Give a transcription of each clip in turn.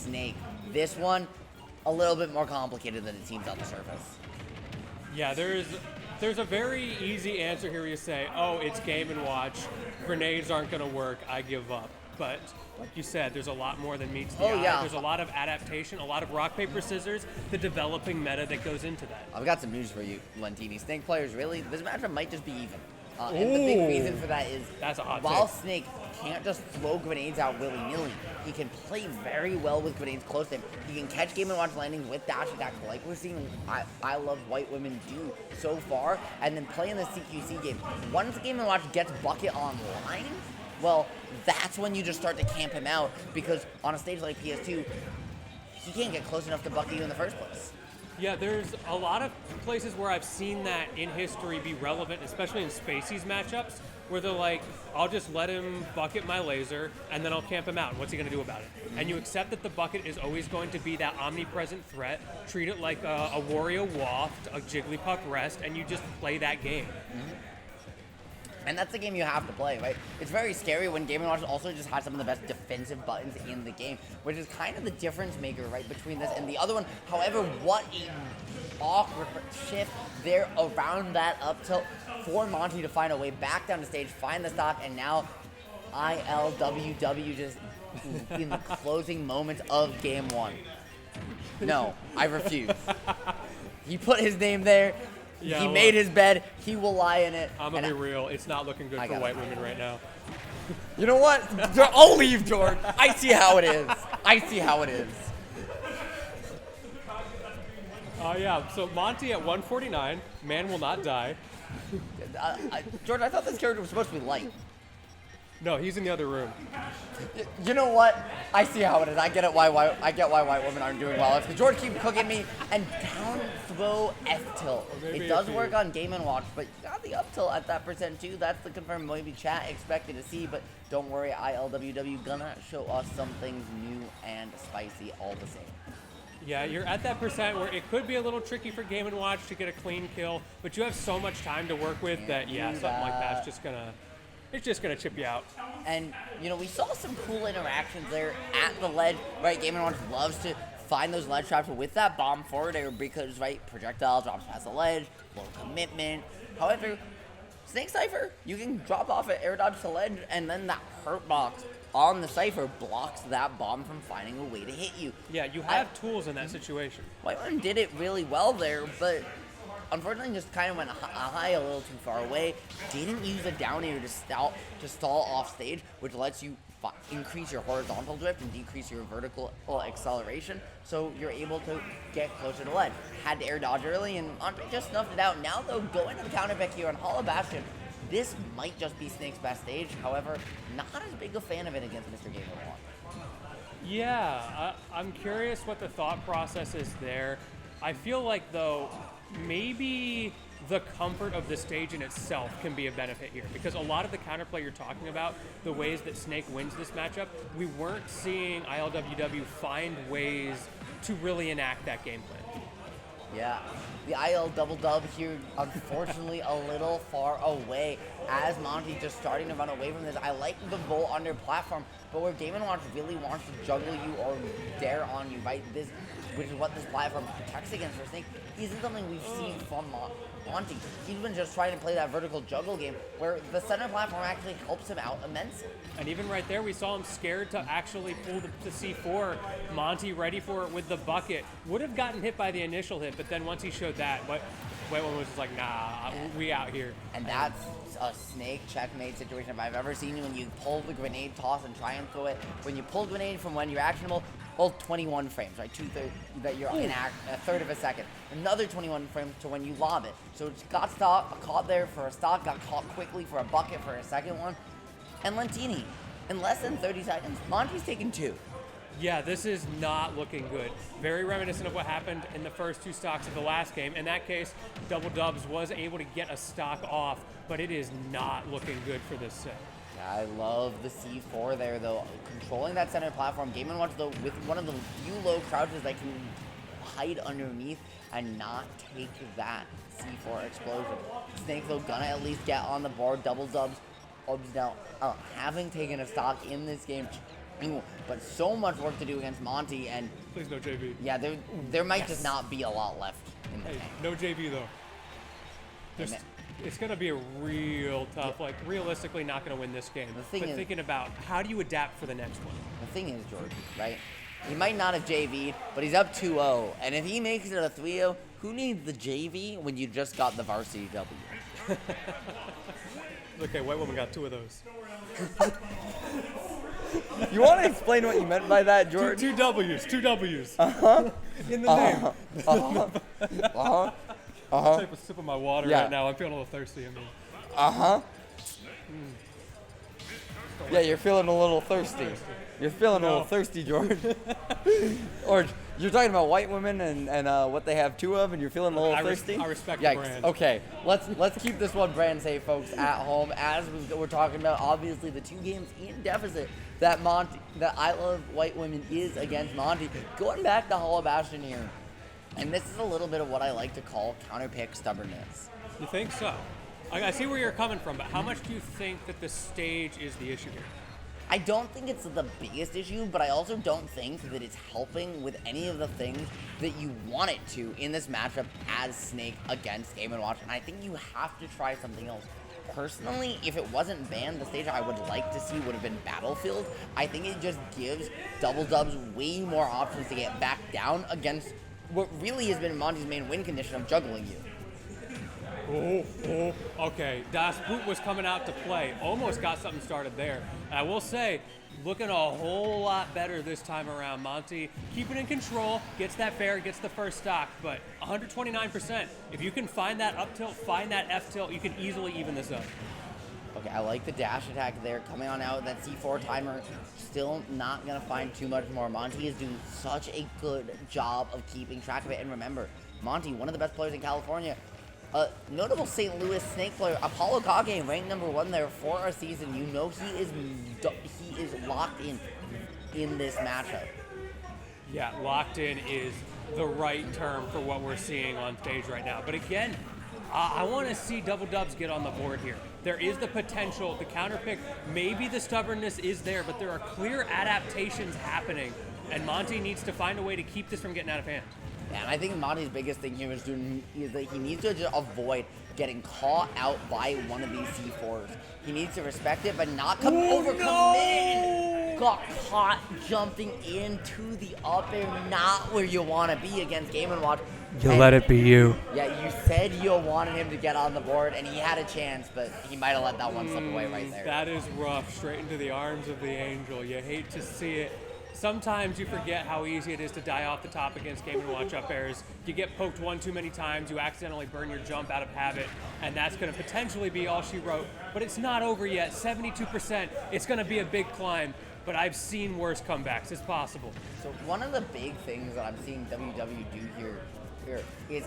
Snake. This one, a little bit more complicated than it seems on the surface. Yeah, there's a very easy answer here where you say, oh, it's game and watch. Grenades aren't going to work. I give up. But like you said, there's a lot more than meets the eye. Yeah. There's a lot of adaptation, a lot of rock, paper, scissors, the developing meta that goes into that. I've got some news for you, Lentini. Snake players, really, this matchup might just be even. And the big reason for that is That's a hot while take. Snake can't just throw grenades out willy-nilly, he can play very well with grenades close to him. He can catch Game & Watch landings with dash attack like we're seeing I Love White Women do so far, and then play in the CQC game. Once Game & Watch gets Bucket online, well, that's when you just start to camp him out, because on a stage like PS2, he can't get close enough to Bucket you in the first place. Yeah, there's a lot of places where I've seen that in history be relevant, especially in Spacey's matchups, where they're like, I'll just let him bucket my laser, and then I'll camp him out. And what's he going to do about it? And you accept that the bucket is always going to be that omnipresent threat. Treat it like a Wario Waft, a Jigglypuff Rest, and you just play that game. And that's the game you have to play, right? It's very scary when Game & Watch also just has some of the best defensive buttons in the game, which is kind of the difference maker, right, between this and the other one. However, what an awkward shift there around that up tilt for Monte to find a way back down the stage, find the stock, and now ILWW just in the closing moments of Game 1. No, I refuse. He put his name there. Yeah, he well, made his bed. He will lie in it. I'm going to be real. It's not looking good for white women right now. You know what? I'll leave, George. I see how it is. I see how it is. Yeah, so Monte at 149. Man will not die. George, I thought this character was supposed to be light. No, he's in the other room. You know what? I see how it is. I get it. Why white women aren't doing well. If George keeps cooking me and down throw F tilt. It does work on Game & Watch, but you got the up tilt at that percent too. That's the confirmed maybe chat expected to see. But don't worry, ILWW gonna show us some things new and spicy all the same. Yeah, you're at that percent where it could be a little tricky for Game & Watch to get a clean kill, but you have so much time to work with that, yeah, something like that's just gonna... It's just going to chip you out. And, you know, we saw some cool interactions there at the ledge, right? Game & Watch loves to find those ledge traps with that bomb forward air because, right, projectile drops past the ledge, low commitment. However, Snake Cypher, you can drop off at air dodge to ledge, and then that hurt box on the Cypher blocks that bomb from finding a way to hit you. Yeah, you have tools in that situation. White One did it really well there, but... unfortunately, just kind of went high a little too far away. Didn't use a down air to stall off stage, which lets you increase your horizontal drift and decrease your vertical acceleration. So you're able to get closer to ledge. Had to air dodge early, and Monte just snuffed it out. Now, though, going to the counter pick here on Hollow Bastion, this might just be Snake's best stage. However, not as big a fan of it against Mr. Game & Watch. Yeah, I'm curious what the thought process is there. I feel like, though, maybe the comfort of the stage in itself can be a benefit here, because a lot of the counterplay you're talking about, the ways that Snake wins this matchup, we weren't seeing ILWW find ways to really enact that game plan. Yeah, the IL double dub here, unfortunately, a little far away as Monte just starting to run away from this. I like the Volt under platform, but where Game & Watch really wants to juggle you or dare on you, right? This, which is what this platform protects against for Snake, isn't something we've seen from Monte. He's been just trying to play that vertical juggle game where the center platform actually helps him out immensely. And even right there, we saw him scared to actually pull the C4. Monte ready for it with the bucket. Would have gotten hit by the initial hit, but then once he showed that, White One was just like, nah, we out here. And that's a Snake checkmate situation if I've ever seen, when you pull the grenade toss and try and throw it. When you pull grenade from when you're actionable, well, 21 frames, right? That you're in a third of a second. Another 21 frames to when you lob it. So it's got caught there for a stock, got caught quickly for a bucket for a second one. And Lentini, in less than 30 seconds, Monte's taken 2. Yeah, this is not looking good. Very reminiscent of what happened in the first 2 stocks of the last game. In that case, Double Dubs was able to get a stock off, but it is not looking good for this set. Yeah, I love the C4 there, though. Controlling that center platform. Game & Watch, though, with one of the few low crouches that can hide underneath and not take that C4 explosion. Snake, though, gonna at least get on the board. Double Dubs now, having taken a stock in this game, But so much work to do against Monte, and Please no JV. yeah, there might just not be a lot left in the Hey, tank. no JV though. It's going to be a real tough, like realistically not going to win this game. But thinking about how do you adapt for the next one? The thing is, George, right? He might not have JV'd, but he's up 2-0. And if he makes it a 3-0, who needs the JV when you just got the varsity W? Okay, White Woman got 2 of those. You want to explain what you meant by that, George? Two W's. Uh-huh. In the name. Uh-huh. Uh-huh. I'll take a sip of my water Yeah. right now. I'm feeling a little thirsty. I mean. Uh-huh. Yeah, you're feeling a little thirsty. You're feeling a little thirsty, George. Or you're talking about white women and what they have 2 of, and you're feeling a little thirsty? I respect Yikes. the brand. Okay, let's keep this one brand safe, folks, at home. As we're talking about, obviously, the 2 games in deficit that I Love White Women is against Monte. Going back to Hollow Bastion here, and this is a little bit of what I like to call counterpick stubbornness. You think so? I see where you're coming from, but how much do you think that the stage is the issue here? I don't think it's the biggest issue, but I also don't think that it's helping with any of the things that you want it to in this matchup as Snake against Game & Watch, and I think you have to try something else. Personally, if it wasn't banned, the stage I would like to see would have been Battlefield. I think it just gives Double Dubs way more options to get back down against what really has been Monte's main win condition of juggling you. Okay. Das Boot was coming out to play. Almost got something started there. And I will say, looking a whole lot better this time around. Monte keeping in control, gets that fair, gets the first stock, but 129%. If you can find that up tilt, find that F tilt, you can easily even this up. Okay, I like the dash attack there. Coming on out, that C4 timer, still not going to find too much more. Monte is doing such a good job of keeping track of it. And remember, Monte, one of the best players in California. Notable St. Louis Snake player, Apollo Kage, ranked #1 there for a season. You know he is locked in this matchup. Yeah, locked in is the right term for what we're seeing on stage right now. But again, I want to see Double Dubs get on the board here. There is the potential, the counterpick, maybe the stubbornness is there, but there are clear adaptations happening, and Monte needs to find a way to keep this from getting out of hand. And I think Monte's biggest thing here is that he needs to just avoid getting caught out by one of these C4s. He needs to respect it, but not overcommit. Got caught jumping into the up air, not where you want to be against Game & Watch. You let it be you. Yeah, you said you wanted him to get on the board, and he had a chance, but he might have let that one slip away right there. That is rough, straight into the arms of the angel. You hate to see it. Sometimes you forget how easy it is to die off the top against Game & Watch up airs. You get poked one too many times, you accidentally burn your jump out of habit, and that's going to potentially be all she wrote. But it's not over yet, 72%. It's going to be a big climb, but I've seen worse comebacks. It's possible. So one of the big things that I'm seeing WW do here is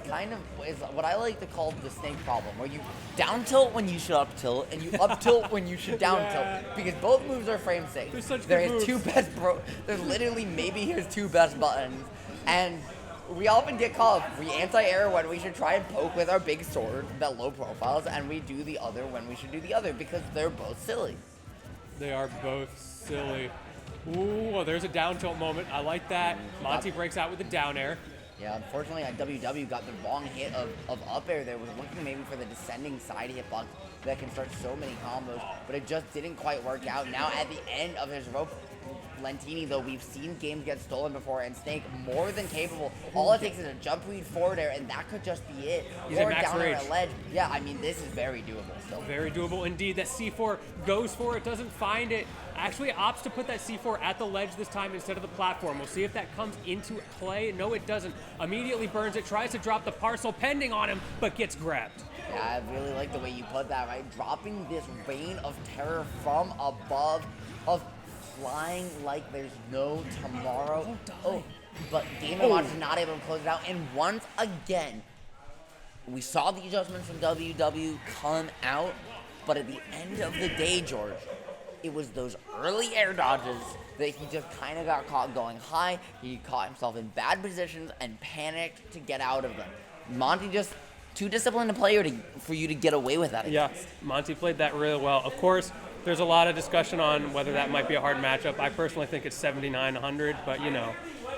what I like to call the Snake problem, where you down tilt when you should up tilt, and you up tilt when you should down tilt, because both moves are frame safe. They're his 2 best There's literally maybe his 2 best buttons, and we often get called anti-air when we should try and poke with our big sword, that low profiles, and we do the other when we should do the other, because they're both silly. They are both silly. Ooh, well, there's a down tilt moment. I like that. Monte breaks out with the down air. Yeah, unfortunately, WW got the wrong hit of up air there. Was looking maybe for the descending side hitbox that can start so many combos, but it just didn't quite work out. Now at the end of his rope, Lentini, though, we've seen games get stolen before, and Snake more than capable. All it takes is a jump read forward air, and that could just be it. He's or at max down rage. on a ledge. Yeah, I mean, this is very doable still. Very doable indeed. That C4 goes for it, doesn't find it. Actually opts to put that C4 at the ledge this time instead of the platform. We'll see if that comes into play. No, it doesn't. Immediately burns it, tries to drop the parcel pending on him, but gets grabbed. Yeah, I really like the way you put that, right? Dropping this rain of terror from above, of flying like there's no tomorrow. But Game & Watch is not able to close it out. And once again, we saw the adjustments from WW come out, but at the end of the day, George, it was those early air dodges that he just kind of got caught going high. He caught himself in bad positions and panicked to get out of them. Monte just too disciplined a player for you to get away with that. Yeah, Monte played that really well. Of course, There's a lot of discussion on whether that might be a hard matchup. I personally think it's 79-100, but